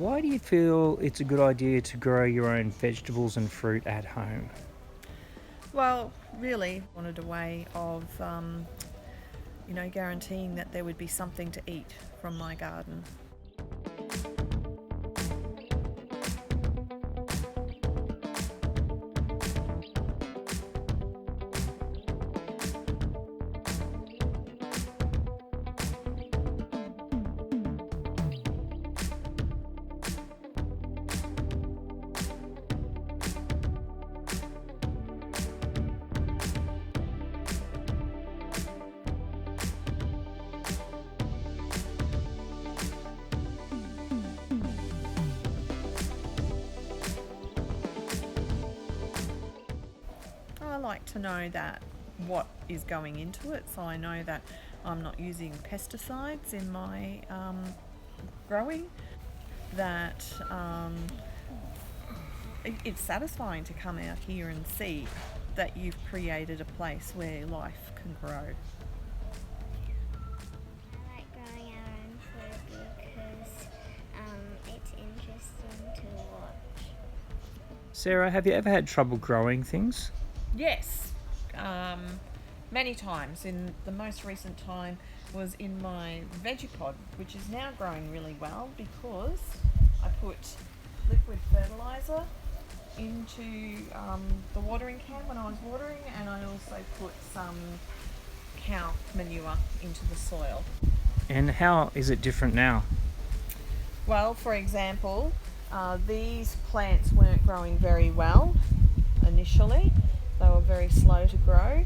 Why do you feel it's a good idea to grow your own vegetables and fruit at home? Well, really wanted a way of, guaranteeing that there would be something to eat from my garden. I like to know that what is going into it, so I know that I'm not using pesticides in my growing. That it's satisfying to come out here and see that you've created a place where life can grow. I like growing our own food because it's interesting to watch. Sarah, have you ever had trouble growing things? Yes, many times. In the most recent time was in my veggie pod, which is now growing really well because I put liquid fertilizer into the watering can when I was watering, and I also put some cow manure into the soil. And how is it different now? Well, for example, these plants weren't growing very well initially. They were very slow to grow,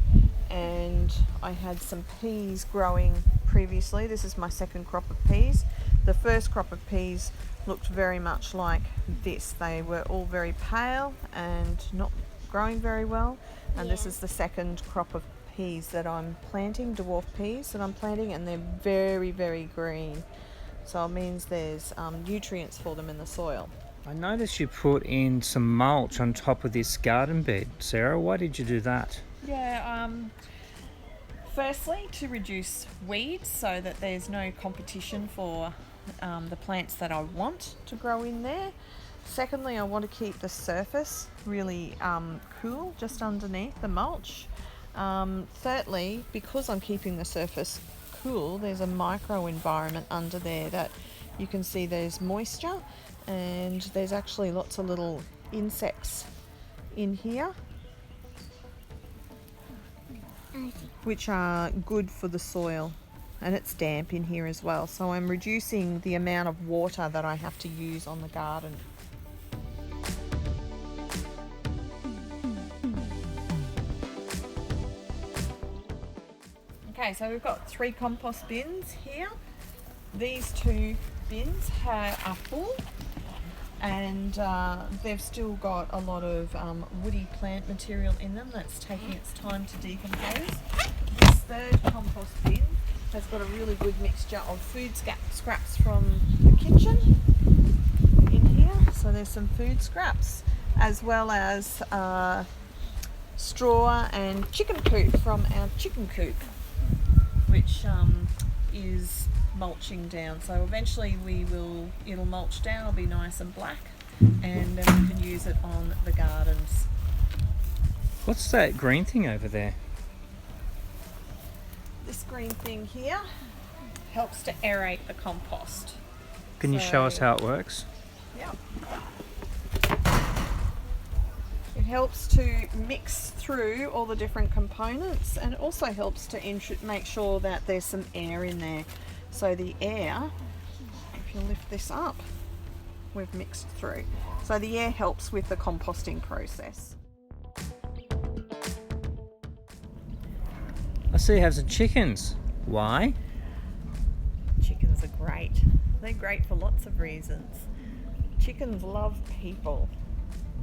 and I had some peas growing previously. This is my second crop of peas. The first crop of peas looked very much like this. They were all very pale and not growing very well. And this is the second crop of peas that I'm planting, dwarf peas that I'm planting, and they're very, very green. So it means there's nutrients for them in the soil. I noticed you put in some mulch on top of this garden bed. Sarah, why did you do that? Yeah, firstly, to reduce weeds so that there's no competition for the plants that I want to grow in there. Secondly, I want to keep the surface really cool just underneath the mulch. Thirdly, because I'm keeping the surface cool, there's a micro environment under there that you can see there's moisture, and there's actually lots of little insects in here which are good for the soil, and it's damp in here as well, so I'm reducing the amount of water that I have to use on the garden. Okay, so we've got 3 compost bins here. These 2 bins are full, and they've still got a lot of woody plant material in them that's taking its time to decompose. This third compost bin has got a really good mixture of food scraps from the kitchen in here. So there's some food scraps, as well as straw and chicken poop from our chicken coop, which is mulching down. So eventually it'll mulch down, it'll be nice and black, and then we can use it on the gardens. What's that green thing over there? This green thing here helps to aerate the compost. Can you show us how it works? Yeah. It helps to mix through all the different components, and it also helps to make sure that there's some air in there. So the air, if you lift this up, we've mixed through. So the air helps with the composting process. I see you have some chickens. Why? Chickens are great. They're great for lots of reasons. Chickens love people,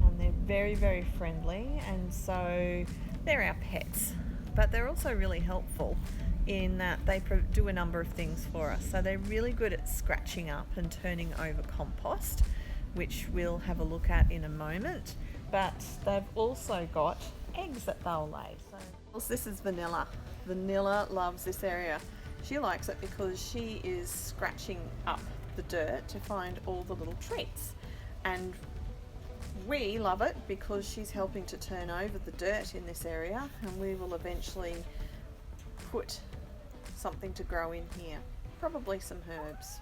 and they're very, very friendly, and so they're our pets. But they're also really helpful in that they do a number of things for us. So they're really good at scratching up and turning over compost, which we'll have a look at in a moment. But they've also got eggs that they'll lay. So this is Vanilla. Vanilla loves this area. She likes it because she is scratching up the dirt to find all the little treats. And we love it because she's helping to turn over the dirt in this area, and we will eventually put something to grow in here, probably some herbs.